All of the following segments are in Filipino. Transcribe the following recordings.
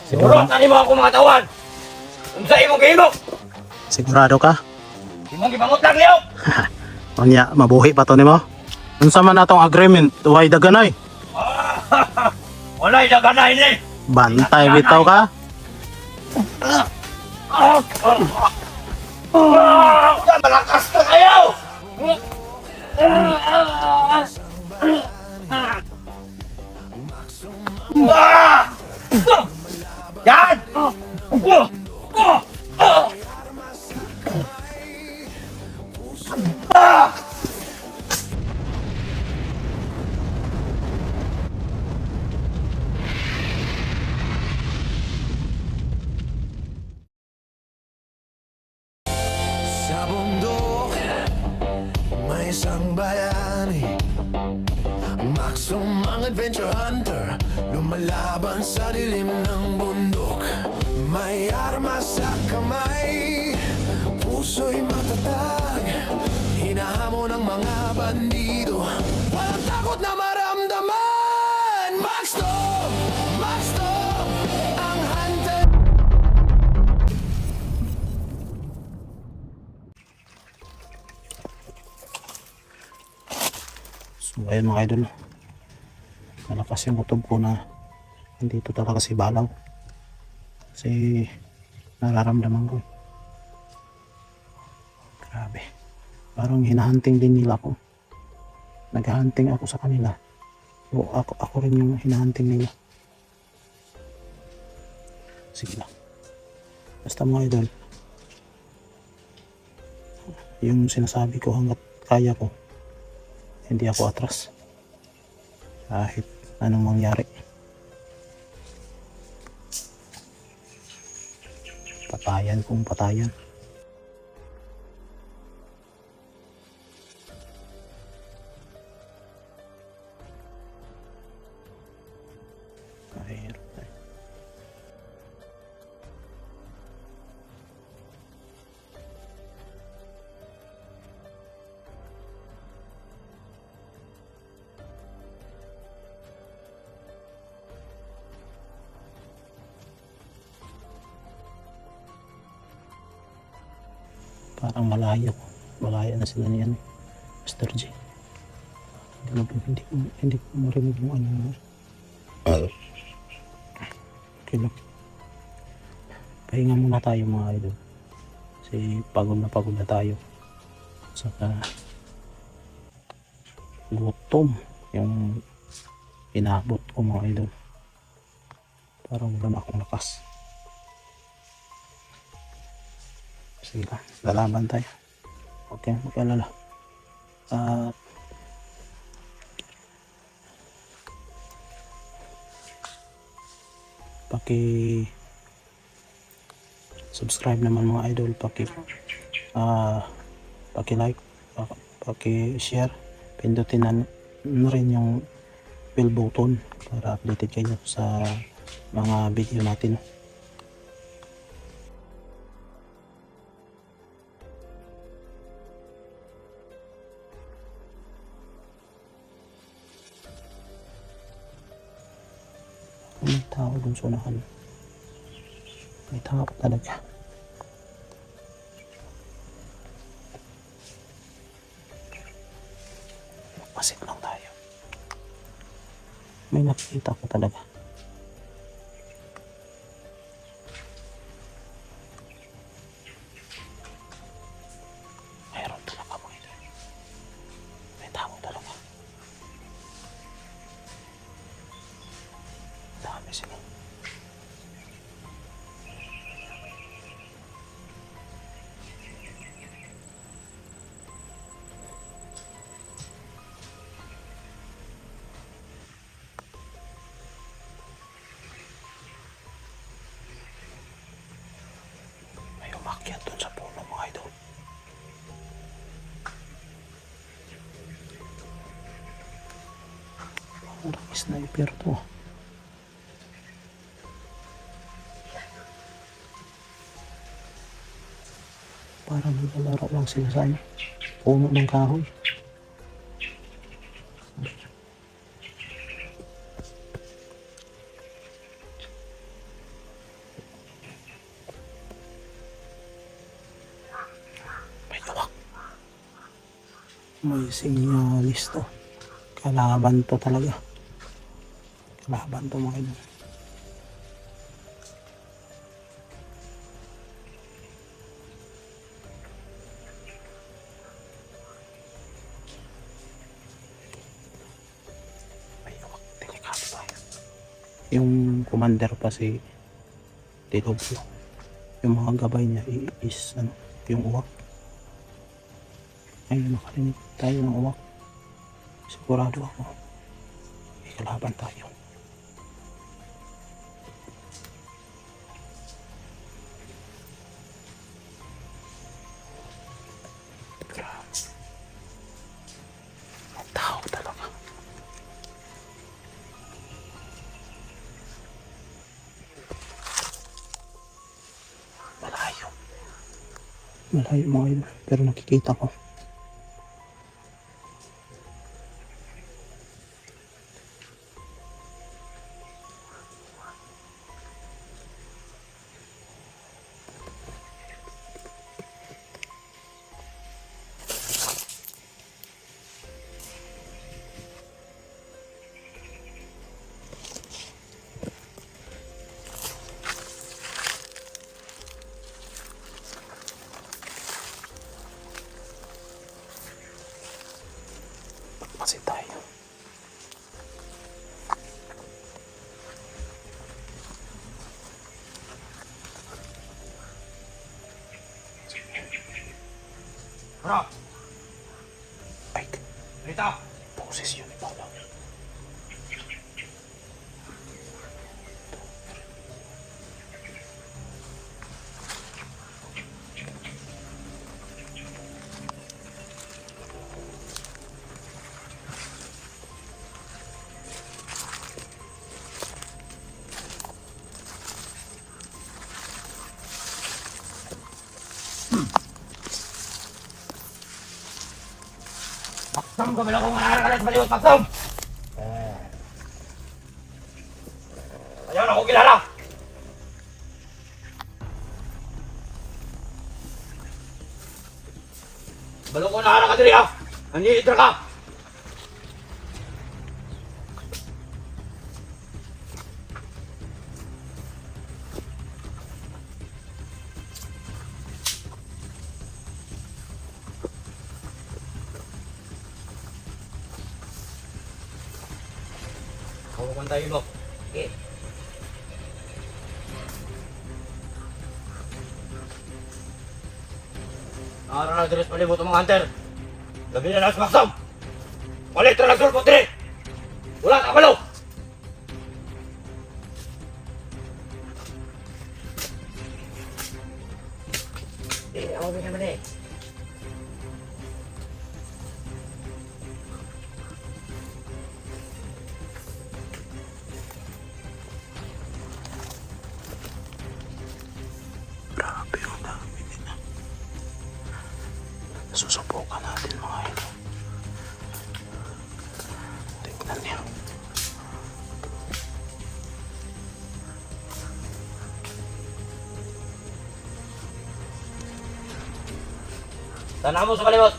Siguro tani mo ako mga tawan. Unsa imong gihimo? Sigurado ka? Imong gibangot lang niyo. Unya, mabuhi pa to nimo. Unsa man atong agreement? Way daganay. Walay daganay ni. Bantay bitaw ka. Malakas ka kayo. Yan! Sa bundok, may isang bayani, Maxum ang adventure hunter, lumalaban sa dilim ng bundok. May armas sa kamay, puso'y matatag, hinahamon ng mga bandido, walang takot na maramdaman. Maxum! Maxum! Ang hunter. So ayun mga idol, malakas yung utob ko na nandito talaga si Balaw kasi nararamdaman ko, grabe, parang hinahunting din nila ako, naghahunting ako sa kanila, o ako rin yung hinahunting nila. Sige lang, basta mga idol, yung sinasabi ko, hanggat kaya ko hindi ako atras kahit anong mangyari. Patayan kung patayan. Mahirap na. Parang malayo na sila ni Mr. J. Hindi ko marinig yung ano. Okay lang, pahinga muna tayo mga idol kasi pagod na tayo, saka gutom yung inabot ko mga idol, parang wala na akong lakas. Sige lang, lalaban tayo. Okay, mag-alala. At subscribe naman mga idol, like, share, pindutin na rin yung bell button para updated kayo sa mga video natin. May tao dun sa unahan. May tao talaga. Magpasit lang tayo. May nakikita ko talaga. Mayroon talaga mo ito. May tao talaga. Dami sila. May umakyat dun sa puno mga idol. Parang sniper to. Parang naglalaro lang sila sa puno ng kahoy. May sinyalis to. Kalaban to talaga. Kalaban to mga idol. Ay, delikado tayo. Yung commander pa si Dilobyo. Yung mga gabay niya is ano, yung uwak. Ay, makarinig tayo ng uwak. Sigurado ako. May kalaban tayo. Grabe. Ang tao talaga. Malayo. Malayo mga idol. Pero nakikita ko. Kasi tayo. Ano? Ay, Rita! boses yun ni Paolo. Paksam ka bilang kung nakakalalit sa baliwag, Paksam! Ayaw na ako kilala! Balong ko na ka diri ha! Nandiitra ka! Kawakan tayo mo. Okay. Nakara na diris palibot ang mga hunter. Labi na lang sa maksam. Malitra na sulpot diri. Wala ka balo. Ako bin naman eh. Grabe yung dami nila. Susubukan natin mga ito. Tignan niyo. Tanaw mo sa balibot.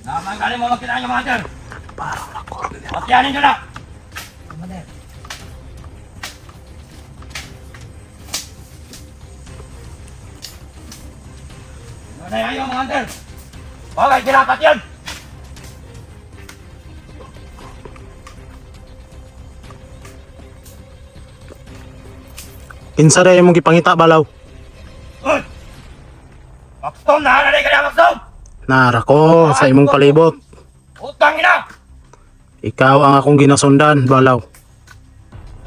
Naman galing mo magkita niyo mga hunter. Parang na-corner. Matyanin nyo na! Commander. Nanay ayaw mga hunter! Bagay, kinapat yan! Kinsa na yung mong gipangita balaw? Uy! Pakstom! Nahananay ka na, Pakstom! Nara ko sa imong palibot. Utang ina! Ikaw ang akong ginasundan, balaw.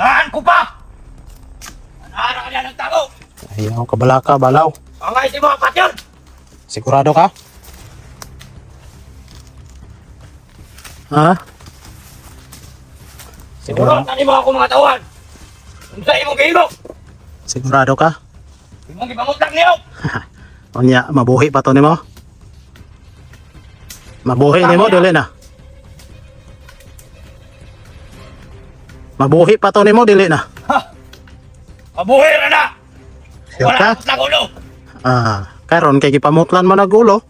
Nahan ko pa! Nahanap ka niya ng tago! Ayaw kabalaka, balaw. Mga iti mga patyon! Sigurado ka? Ha? Sigurado, Ulat mo ako mga tawan. Kung sa imong gihimo, sigurado ka? imong gipangutang niyo. Unya, mabuhi pa to nimo? Mabuhi nimo, dili na. Mabuhi pa to nimo, dili na. Mabuhay ra na. Sure ka? Wala akong ulo. Karon kay gipamutlan man nagulo.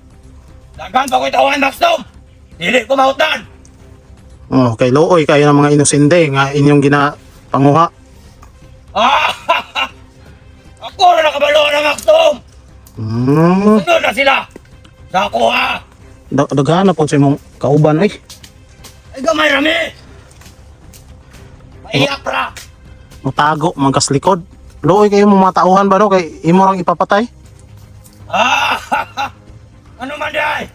Dagan pa ko'y tawan, Maxdom. Dili ko mautdan. Oh, kay looy kayo ng mga inosente nga inyong ginapanguha. Ah! Ako na nakabalo na, Maxdom. Hmm, Sunod na sila. Sa ako, ha. daghan na po sa imong kauban ay. Ay, gamay rami. Maiyak ra. Mutago man kas likod. Looy kayo mga tauhan ba no kay imo rang ipapatay? Ah! Ano man di ay?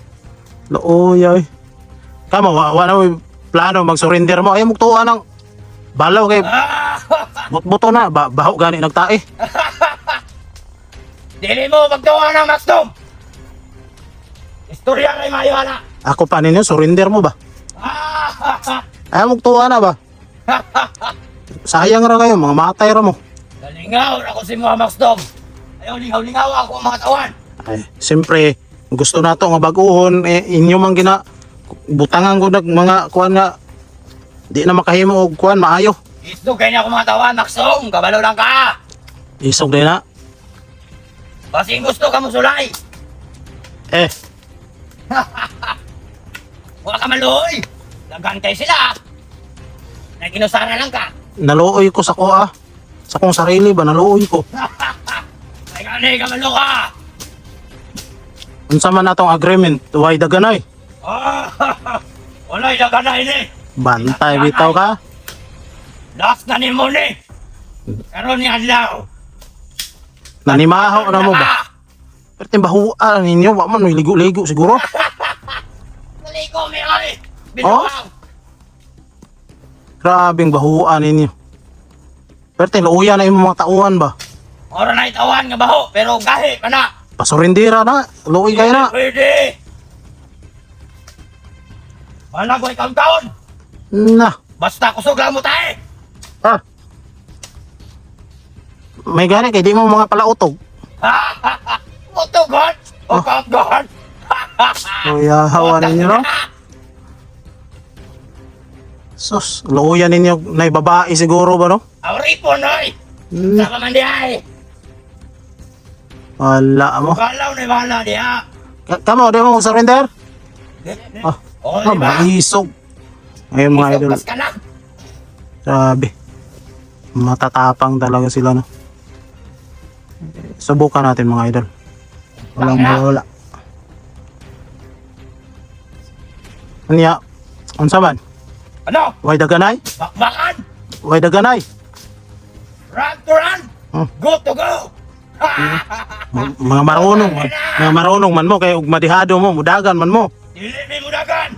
Looy ay. Kamo wa na may plano mag-surrender mo. Ay mugtuan ng balaw kay Ah! butbuto na baho gani nagtae. Dili mo magtawa ng Maxdom. Istorya kay mayo na. Ako pa ninyo surrender mo ba? Ah! Ay mugtuan na ba? Sayang ra kayo mga matay ra mo. Galingaw na ko si mga Maxdom. Ayaw lingaw-lingaw ako ang mga tawan. Ay, siyempre gusto nato nga baguhon inyo man gina butangan ko nag mga kuan nga di na makahimo og kuan maayo. Isdo kay niya ako mga tawan, Maxdom. Kabalo lang ka. Isog din na. Basing gusto ka mo sulay. Eh, Wala ka maluoy. Nagantay sila. Naginusara lang ka. naluoy ko sa kuha. Sa kong sarili ba naluoy ko. Ay gani ka malo ka. Unsa man atong agreement, why daganay? Ah! Wala'y daga na ini. Bantay bitaw ka. Last na ni mo ni. Karon ni adlaw. Nanimahaw na mo ba? Pero timbahuan ninyo, wa man may ligo-ligo siguro. Naligo mi ay. Binuang. Grabing bahuan ninyo. Pero tinuuyan na yung mga tauhan ba? Ora na itawan nga baho, pero gahi pa na. Pasurindira na, luoy kayo na. Pwede. Wala ko ikaw taon. Na, Basta kusog lang mo tayo. ah. May gani kay di mo mga palautog. Utugon. Utugon. Kuya, hawa ninyo no? Sus, luoyan ninyo na babae siguro ba no? Auripo noy. Sa man di ay. Wala mo. Galaw ni bala diha. Kamo, di mo surrender? Ah, Oh, di ba? maisog. Ngayon mga idol, Isog ka na. grabe. Matatapang talaga sila no. Subukan natin mga idol. Walang mawala. Anya, unsa man? Ano? Way daganay? Bakbakan. Way daganay? Run to run. Hmm. Go to go. Mga marunong man mo kay ug madihado mo, mudagan man mo. Dili mi mo dagan.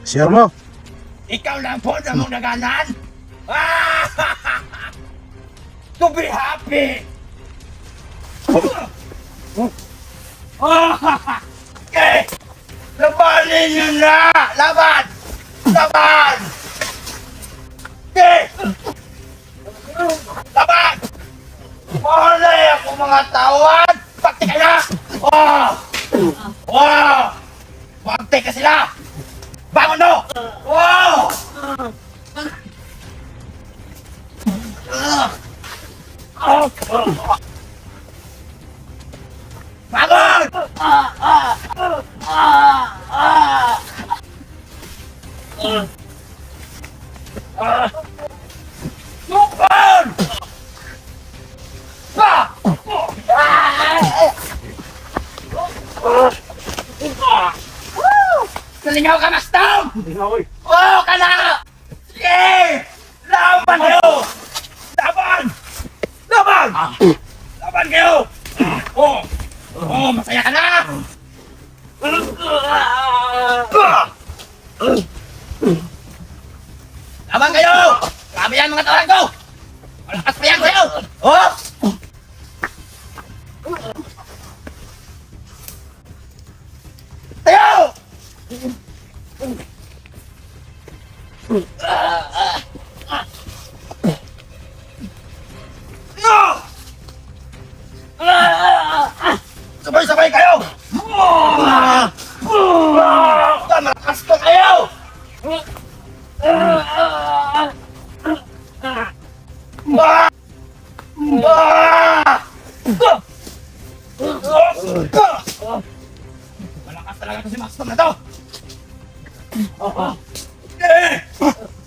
Sure mo? Ikaw lang po na mong daganan. To be happy. Okay. Labanin nyo na! Laban! Laban! Okay! Laban! Mahalay ako mga tawan! Pakti ka na! Oh! Oh! Pakti ka sila! Bangon mo! Oh! Bangon! Bangon! Nalingaw ka, Mastom! Oo, ka na! Sige! Laban kayo! Laban! Laban! Laban kayo! Oo! Oo, masaya ka na! Laban kayo! Grabe yan mga tawaran ko! Malakas pa yan kayo! Oo! Tayo! Sabay-sabay kayo! Malakas pa kayo! Malakas talaga ito si Maxton na to!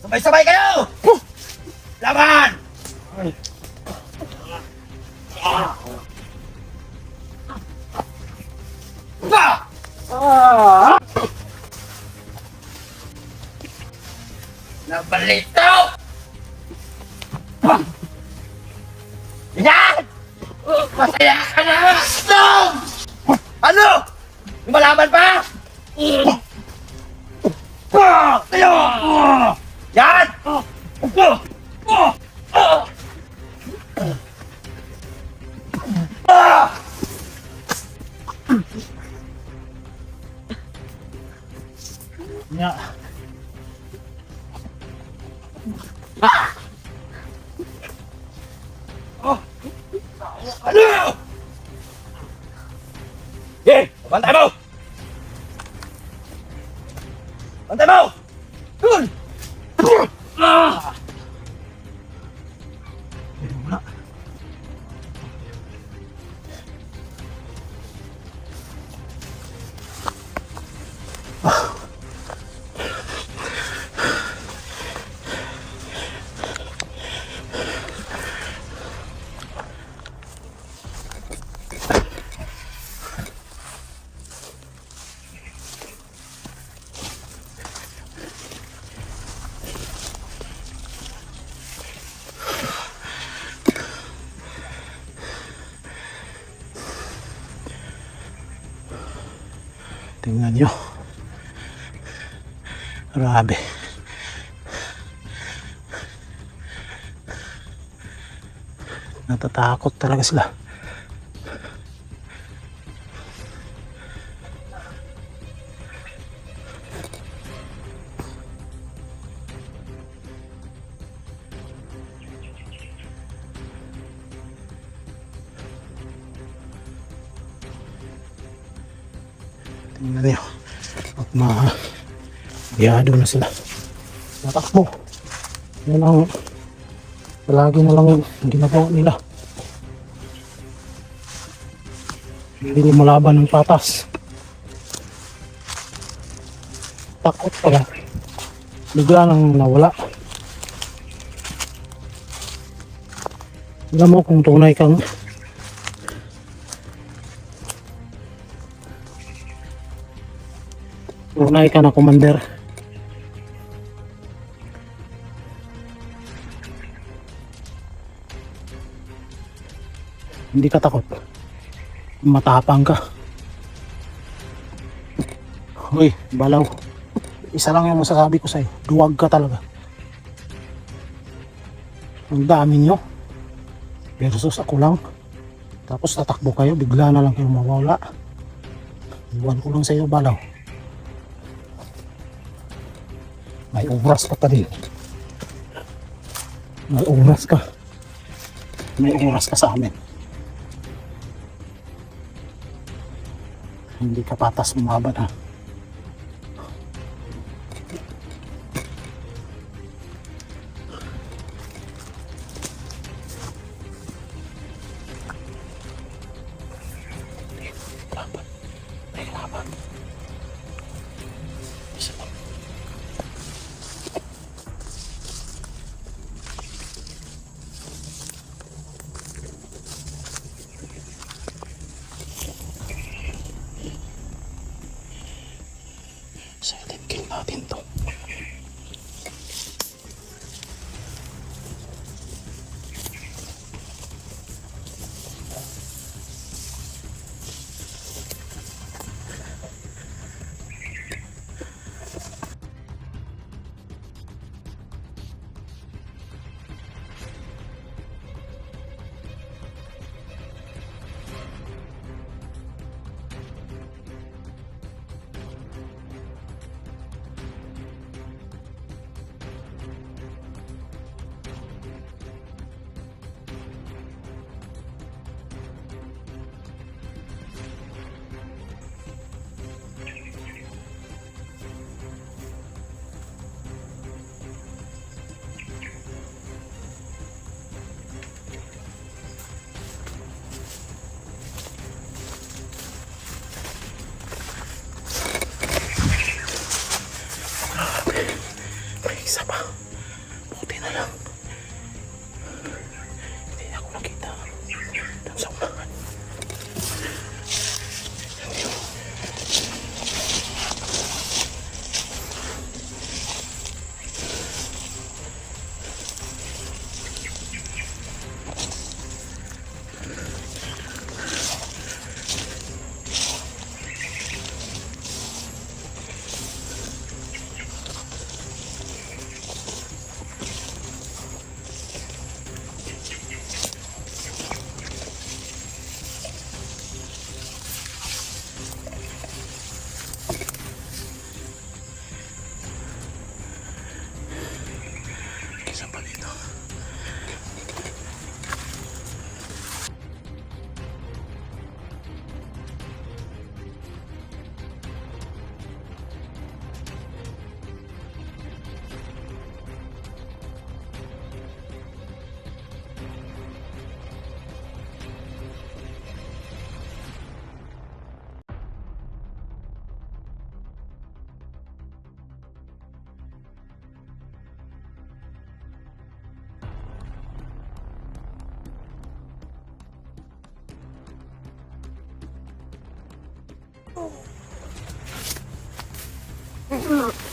Sabay-sabay kayo! Laban! Nabalito! Yan! Masaya ka na! Maxton! Ano? Lumalaban pa? Tayo! Yan! Yeah. Ano? Hey! Bantay mo! Bantay mo! Dun! Tingnan nyo. Grabe. Natatakot talaga sila. Tingnan nyo. At biyado na sila. Natakbo. Yan ang palagi na lang yung ginagawa nila. Hindi lumalaban ng patas. Takot pala. Bigla nang nawala. Alam mo kung tunay kang na commander. Hindi ka takot. Matapang ka. Uy, balaw. Isa lang yung masasabi ko sa'yo. Duwag ka talaga. Ang dami nyo. Versus ako lang. Tapos tatakbo kayo. Bigla na lang kayo mawala. Iwan ko lang sa'yo, balaw. May oras ka pa din. May oras ka. May oras ka sa amin. Hindi ka patas umaban ha. Laban. May laban. Isa lang. Silent kill natin to. Ah!